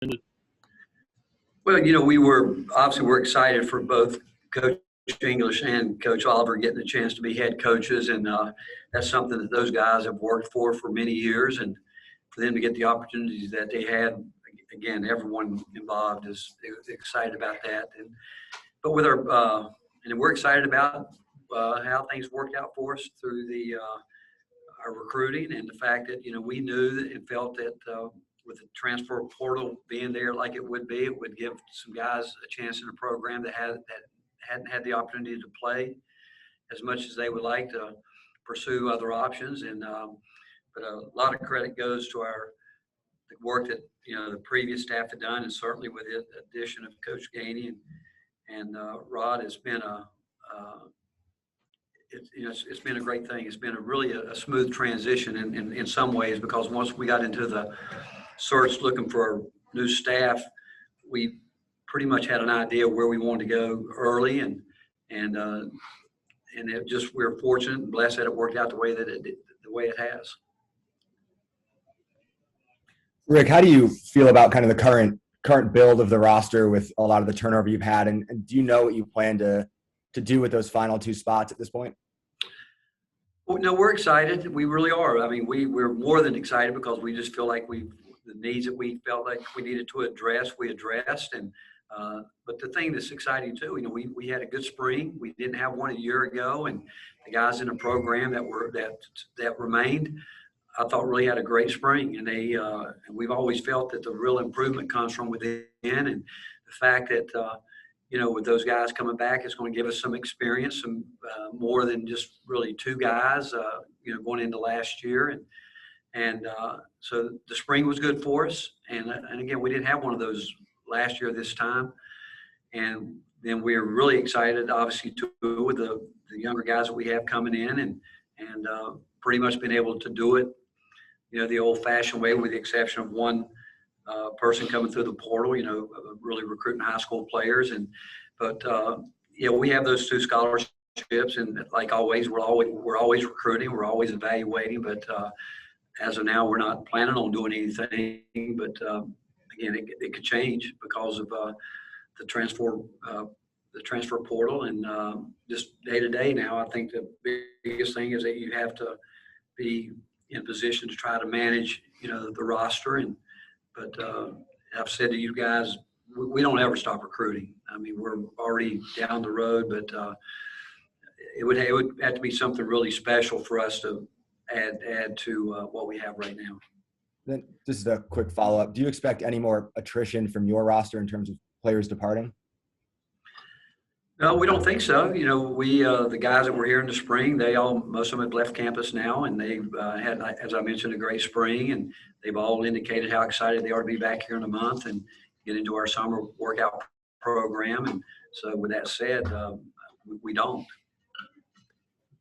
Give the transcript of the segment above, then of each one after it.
Well, we're excited for both Coach English and Coach Oliver getting the chance to be head coaches, and that's something that those guys have worked for many years, and for them to get the opportunities that they had, again, everyone involved is excited about that. But with and we're excited about how things worked out for us through our recruiting, and the fact that we knew that and felt that with the transfer portal being there like it would be, it would give some guys a chance in the program that hadn't had the opportunity to play as much as they would like to pursue other options. And but a lot of credit goes to the work that the previous staff had done, and certainly with the addition of Coach Gainey and Rod. It's been it's been a great thing. It's been really a smooth transition in some ways, because once we got into the search looking for new staff, we pretty much had an idea where we wanted to go early, and we're fortunate and blessed that it worked out the way it has. Rick, how do you feel about kind of the current build of the roster with a lot of the turnover you've had, and do you know what you plan to do with those final two spots at this point? Well, no, we're excited. We really are. I mean, we're more than excited, because we just feel like the needs that we felt like we needed to address, we addressed. And but the thing that's exciting too, we had a good spring. We didn't have one a year ago, and the guys in the program that remained, I thought, really had a great spring. And we've always felt that the real improvement comes from within, and the fact that with those guys coming back, it's going to give us some experience, some more than just really two guys, going into last year. And so the spring was good for us. And again, we didn't have one of those last year this time. And then we're really excited, obviously, too, with the younger guys that we have coming in, and pretty much been able to do it, the old-fashioned way, with the exception of one person coming through the portal, really recruiting high school players. But we have those two scholarships, and like always, we're always recruiting, we're always evaluating. But as of now, we're not planning on doing anything. But again, it could change because of the transfer portal, and just day to day now. I think the biggest thing is that you have to be in position to try to manage, the roster. But I've said to you guys, we don't ever stop recruiting. I mean, we're already down the road, but it would have to be something really special for us to add to what we have right now. Then just a quick follow-up. Do you expect any more attrition from your roster in terms of players departing? No, we don't think so. The guys that were here in the spring, most of them have left campus now, and they've had, as I mentioned, a great spring, and they've all indicated how excited they are to be back here in a month and get into our summer workout program. And so with that said, we don't.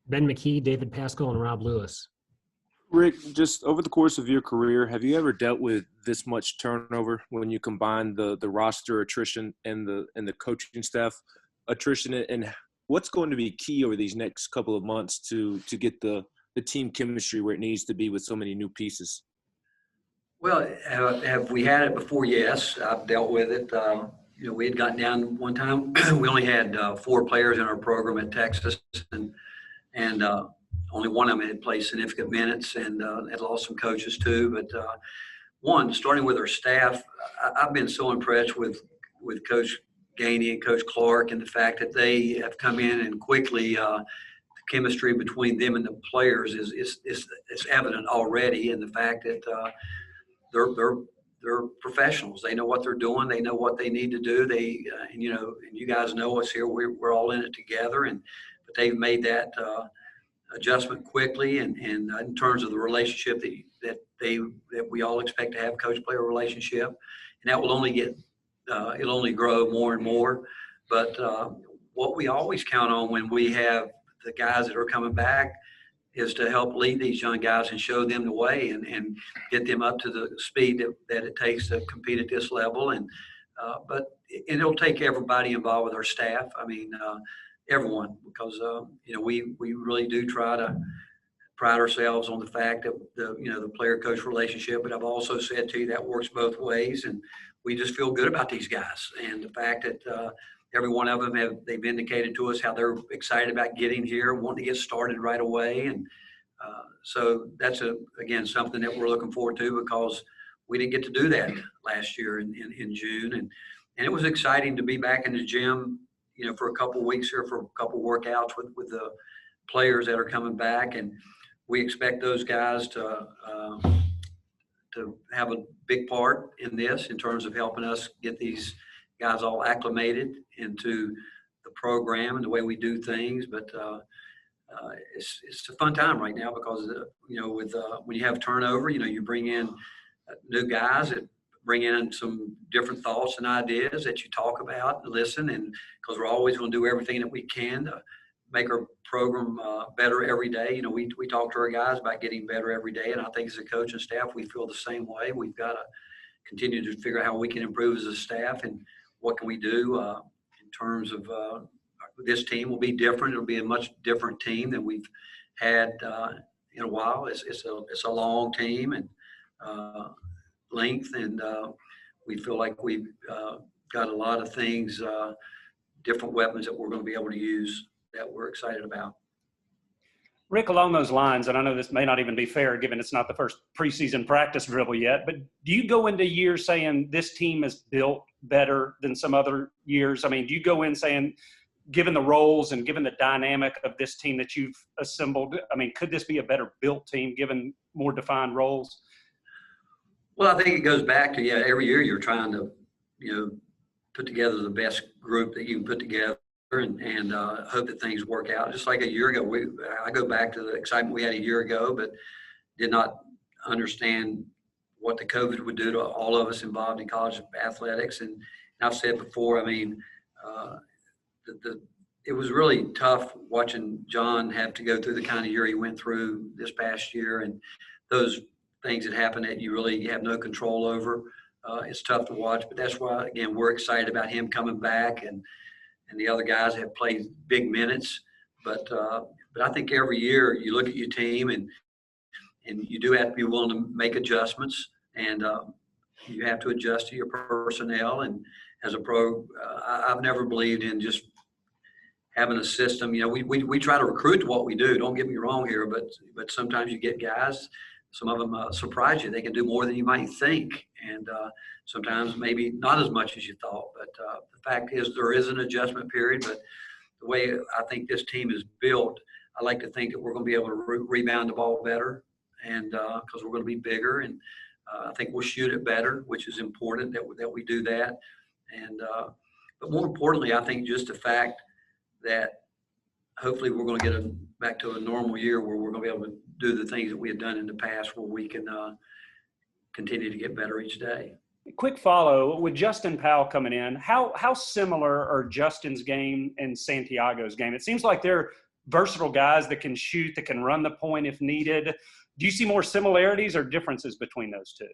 Ben McKee, David Pascal, and Rob Lewis. Rick, just over the course of your career, have you ever dealt with this much turnover when you combine the roster attrition and the coaching staff attrition? And what's going to be key over these next couple of months to get the team chemistry where it needs to be with so many new pieces? Well, have we had it before? Yes, I've dealt with it. We had gotten down one time. We only had 4 players in our program at Texas, and only one of them had played significant minutes, and had lost some coaches too. But starting with our staff, I've been so impressed with Coach Gainey and Coach Clark, and the fact that they have come in and quickly the chemistry between them and the players is evident already, and the fact that they're professionals. They know what they're doing. They know what they need to do. And you guys know us here. We're all in it together, but they've made that adjustment quickly, and in terms of the relationship that we all expect to have, coach-player relationship, and that will only it'll only grow more and more. But what we always count on when we have the guys that are coming back is to help lead these young guys and show them the way, and get them up to the speed that it takes to compete at this level. And it'll take everybody involved with our staff. I mean, everyone, because we really do try to pride ourselves on the fact that the player-coach relationship. But I've also said to you that works both ways, and we just feel good about these guys. And the fact that every one of them they've indicated to us how they're excited about getting here, wanting to get started right away. And so that's, again, something that we're looking forward to, because we didn't get to do that last year in June. And it was exciting to be back in the gym, for a couple of weeks here, for a couple of workouts with the players that are coming back. And we expect those guys to have a big part in this, in terms of helping us get these guys all acclimated into the program and the way we do things. But it's a fun time right now, because with when you have turnover, you bring in new guys that bring in some different thoughts and ideas that you talk about and listen, and because we're always going to do everything that we can to make our program better every day. We talk to our guys about getting better every day, and I think as a coach and staff, we feel the same way. We've got to continue to figure out how we can improve as a staff, and what can we do in terms of this team will be different. It'll be a much different team than we've had in a while. It's a long team and length, and we feel like we've got a lot of things, different weapons that we're going to be able to use that we're excited about. Rick, along those lines, and I know this may not even be fair given it's not the first preseason practice dribble yet, but do you go into years saying this team is built better than some other years? I mean, do you go in saying, given the roles and given the dynamic of this team that you've assembled, I mean, could this be a better built team given more defined roles? Well, I think it goes back to, every year you're trying to, put together the best group that you can put together, and hope that things work out. Just like a year ago, I go back to the excitement we had a year ago, but did not understand what the COVID would do to all of us involved in college athletics. And I've said before, I mean, it was really tough watching John have to go through the kind of year he went through this past year, and those things that happen that you really have no control over. It's tough to watch, but that's why, again, we're excited about him coming back, and the other guys have played big minutes. But I think every year you look at your team, and you do have to be willing to make adjustments, and you have to adjust to your personnel. And as a pro, I've never believed in just having a system. We try to recruit to what we do. Don't get me wrong here, but sometimes you get guys, some of them surprise you. They can do more than you might think, and sometimes maybe not as much as you thought. But the fact is, there is an adjustment period. But the way I think this team is built, I like to think that we're going to be able to rebound the ball better, and because we're going to be bigger, and I think we'll shoot it better, which is important that we do that. And but more importantly, I think just the fact that hopefully we're going to get back to a normal year where we're going to be able to do the things that we have done in the past, where we can continue to get better each day. Quick follow, with Justin Powell coming in, how similar are Justin's game and Santiago's game? It seems like they're versatile guys that can shoot, that can run the point if needed. Do you see more similarities or differences between those two?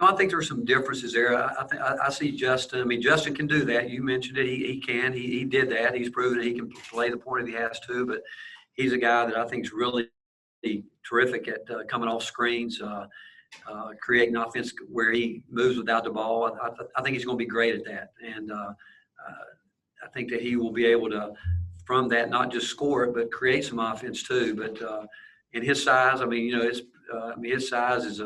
No, I think there's some differences there. I see Justin. I mean, Justin can do that. You mentioned it. He can. He did that. He's proven that he can play the point if he has to. But he's a guy that I think is really terrific at coming off screens, creating offense where he moves without the ball. I think he's going to be great at that. And I think that he will be able to, from that, not just score it, but create some offense too. But in his size, I mean, his size is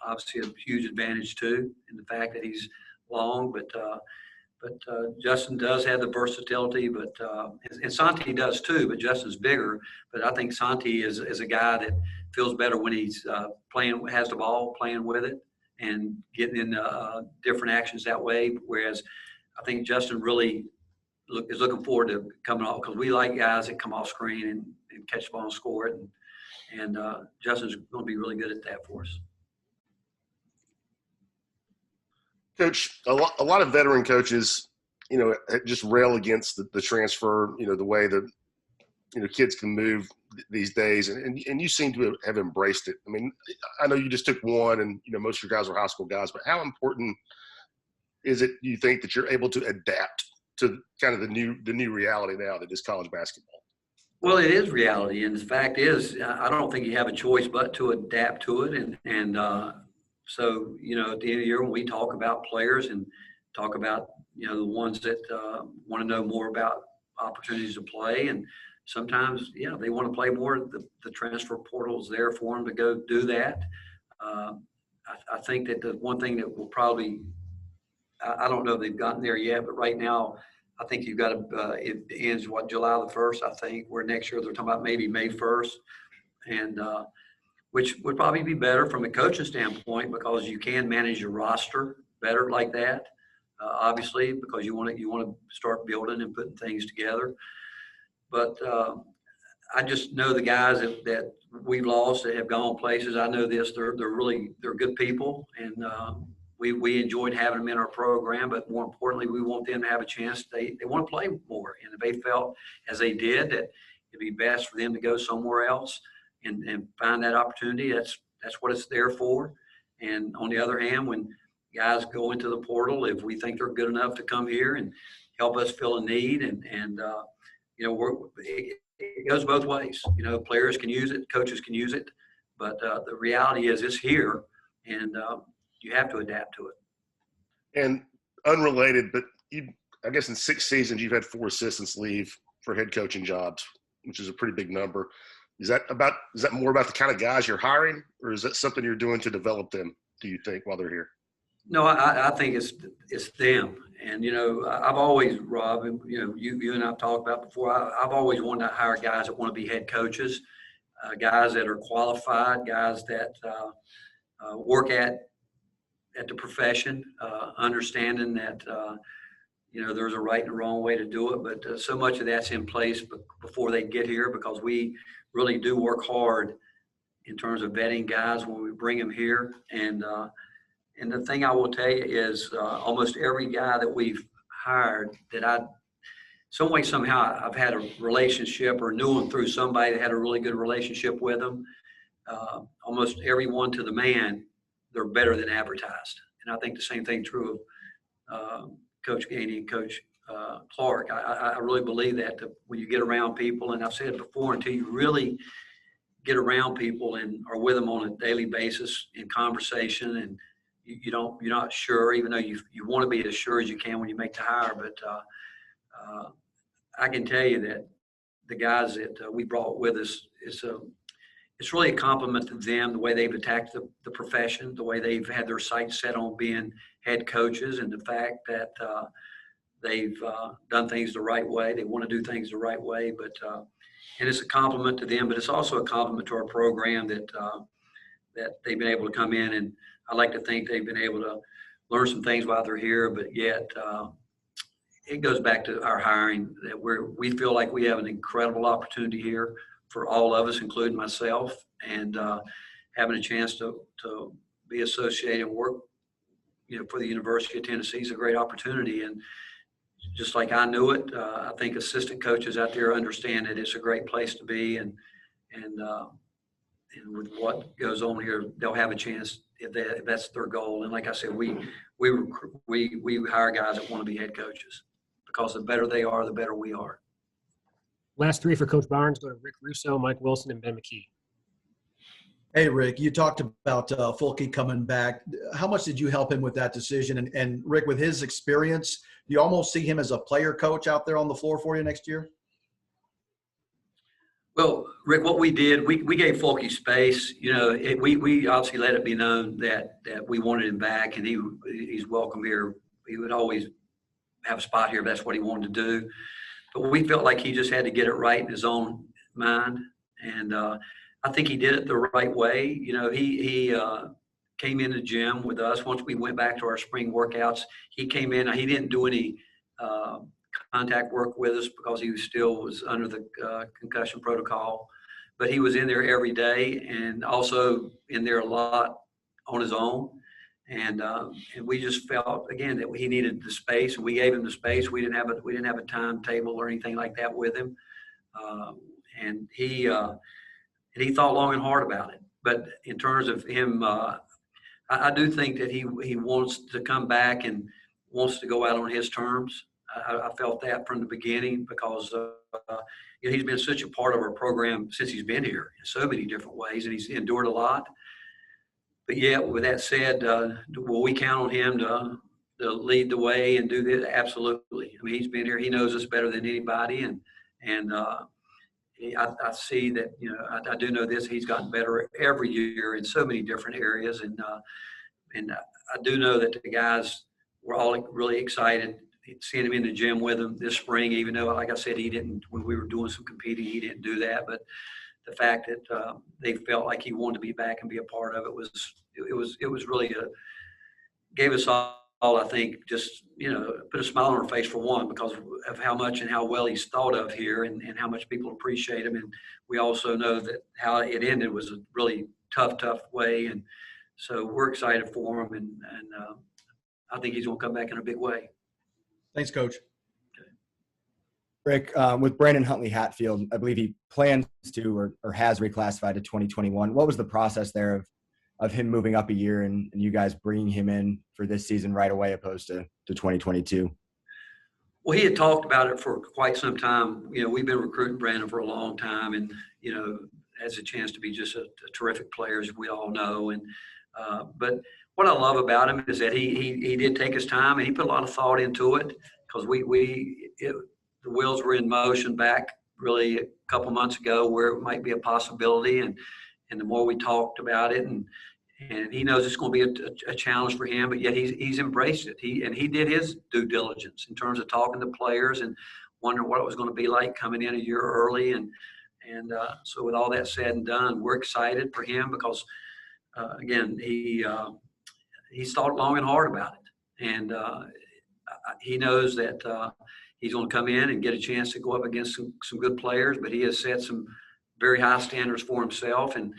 obviously a huge advantage too, in the fact that he's long. But Justin does have the versatility, and Santi does too. But Justin's bigger. But I think Santi is a guy that feels better when he's has the ball, playing with it, and getting in different actions that way. Whereas I think Justin really is looking forward to coming off, because we like guys that come off screen and catch the ball and score it. And Justin's going to be really good at that for us. Coach, a lot of veteran coaches, just rail against the transfer, the way that, kids can move these days. And you seem to have embraced it. I mean, I know you just took one, and, most of your guys are high school guys, but how important is it, you think, that you're able to adapt to kind of the new reality now that is college basketball? Well, it is reality. And the fact is, I don't think you have a choice but to adapt to it. And so, at the end of the year, when we talk about players and talk about, the ones that want to know more about opportunities to play. And sometimes, they want to play more. The transfer portal is there for them to go do that. I think that the one thing that will probably, I don't know if they've gotten there yet, but right now, I think you've got to, it ends, July the 1st, I think, where next year they're talking about maybe May 1st. And which would probably be better from a coaching standpoint because you can manage your roster better like that, obviously, because you want to start building and putting things together. But I just know the guys that we've lost that have gone places. I know this; they're good people, and we enjoyed having them in our program. But more importantly, we want them to have a chance. They want to play more, and if they felt as they did that it'd be best for them to go somewhere else and find that opportunity. That's what it's there for. And on the other hand, when guys go into the portal, if we think they're good enough to come here and help us fill a need, and it goes both ways. Players can use it, coaches can use it, but the reality is it's here, and you have to adapt to it. And unrelated, but I guess in 6 seasons you've had 4 assistants leave for head coaching jobs, which is a pretty big number. Is that more about the kind of guys you're hiring, or is that something you're doing to develop them, do you think, while they're here? No, I think it's them. And, I've always, Rob, and, you and I've talked about before, I've always wanted to hire guys that want to be head coaches, guys that are qualified, guys that work at the profession, understanding that, there's a right and a wrong way to do it. But so much of that's in place before they get here, because we really do work hard in terms of vetting guys when we bring them here. And the thing I will tell you is almost every guy that we've hired that some way, somehow I've had a relationship or knew them through somebody that had a really good relationship with them. Almost everyone to the man, they're better than advertised. And I think the same thing true of Coach Gainey and Coach Clark. I really believe that when you get around people, and I've said it before, until you really get around people and are with them on a daily basis in conversation, and you're not sure, even though you want to be as sure as you can when you make the hire. But I can tell you that the guys that we brought with us, it's really a compliment to them, the way they've attacked the profession, the way they've had their sights set on being head coaches, and the fact that they've done things the right way. They want to do things the right way, but and it's a compliment to them, but it's also a compliment to our program that they've been able to come in, and I like to think they've been able to learn some things while they're here, but yet it goes back to our hiring, that we feel like we have an incredible opportunity here for all of us, including myself, and having a chance to be associated and work, for the University of Tennessee is a great opportunity. And just like I knew it, I think assistant coaches out there understand that it's a great place to be, and with what goes on here, they'll have a chance if that's their goal. And like I said, we hire guys that want to be head coaches, because the better they are, the better we are. Last 3 for Coach Barnes go to Rick Russo, Mike Wilson, and Ben McKee. Hey, Rick, you talked about Fulke coming back. How much did you help him with that decision? And Rick, with his experience, do you almost see him as a player coach out there on the floor for you next year? Well, Rick, what we did, we gave Fulke space. We obviously let it be known that we wanted him back, and he's welcome here. He would always have a spot here if that's what he wanted to do. But we felt like he just had to get it right in his own mind, and I think he did it the right way. He came in the gym with us once we went back to our spring workouts. He came in. He didn't do any contact work with us because he was under the concussion protocol, but he was in there every day, and also in there a lot on his own. And we just felt, again, that he needed the space, and we gave him the space. We didn't have a timetable or anything like that with him, and he thought long and hard about it. But in terms of him, I do think that he wants to come back and wants to go out on his terms. I felt that from the beginning, because he's been such a part of our program since he's been here in so many different ways, and he's endured a lot. But yeah, with that said, will we count on him to lead the way and do this? Absolutely. I mean, he's been here. He knows us better than anybody, and I see that. I do know this. He's gotten better every year in so many different areas, and I do know that the guys were all really excited seeing him in the gym with them this spring. Even though, like I said, he didn't when we were doing some competing, he didn't do that, but the fact that they felt like he wanted to be back and be a part of it was really gave us all, I think, just put a smile on our face for one, because of how much and how well he's thought of here, and how much people appreciate him. And we also know that how it ended was a really tough way, and so we're excited for him, and I think he's going to come back in a big way. Thanks, Coach. Rick, with Brandon Huntley Hatfield, I believe he plans to or has reclassified to 2021. What was the process there of him moving up a year and you guys bringing him in for this season right away opposed to 2022? Well, he had talked about it for quite some time. We've been recruiting Brandon for a long time, and has a chance to be just a terrific player, as we all know. And but what I love about him is that he did take his time, and he put a lot of thought into it, because the wheels were in motion back really a couple months ago where it might be a possibility, and the more we talked about it, and he knows it's going to be a challenge for him, but yet he's embraced it. He did his due diligence in terms of talking to players and wondering what it was going to be like coming in a year early, and so with all that said and done, we're excited for him because again, he's thought long and hard about it, and he knows that he's going to come in and get a chance to go up against some good players, but he has set some very high standards for himself. And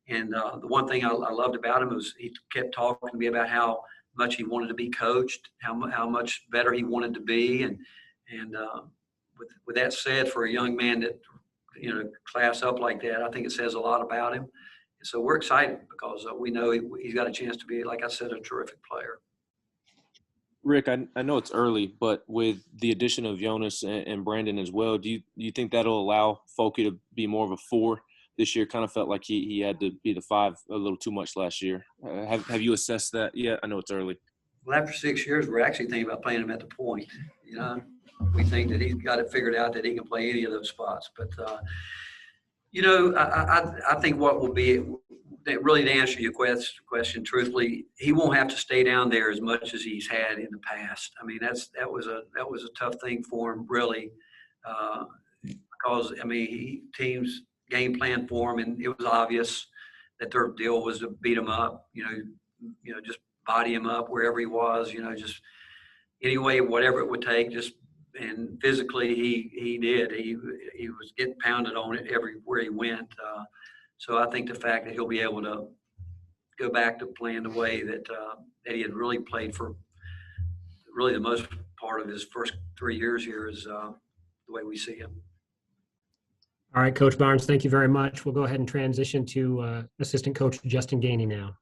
the one thing I loved about him was he kept talking to me about how much he wanted to be coached, how much better he wanted to be. And with that said, for a young man that, class up like that, I think it says a lot about him. And so we're excited because we know he's got a chance to be, like I said, a terrific player. Rick, I know it's early, but with the addition of Jonas and Brandon as well, do you think that'll allow Fulke to be more of a 4 this year? Kind of felt like he had to be the 5 a little too much last year. Have you assessed that yet? I know it's early. Well, after 6 years, we're actually thinking about playing him at the point. We think that he's got it figured out that he can play any of those spots. But, I think what will be really, to answer your question truthfully, he won't have to stay down there as much as he's had in the past. I mean, that was a tough thing for him, really, because teams game plan for him, and it was obvious that their deal was to beat him up. Just body him up wherever he was. Just anyway, whatever it would take. And physically, he did. He was getting pounded on it everywhere he went. So I think the fact that he'll be able to go back to playing the way that he had really played for really the most part of his first 3 years here is the way we see him. All right, Coach Barnes, thank you very much. We'll go ahead and transition to assistant coach Justin Gainey now.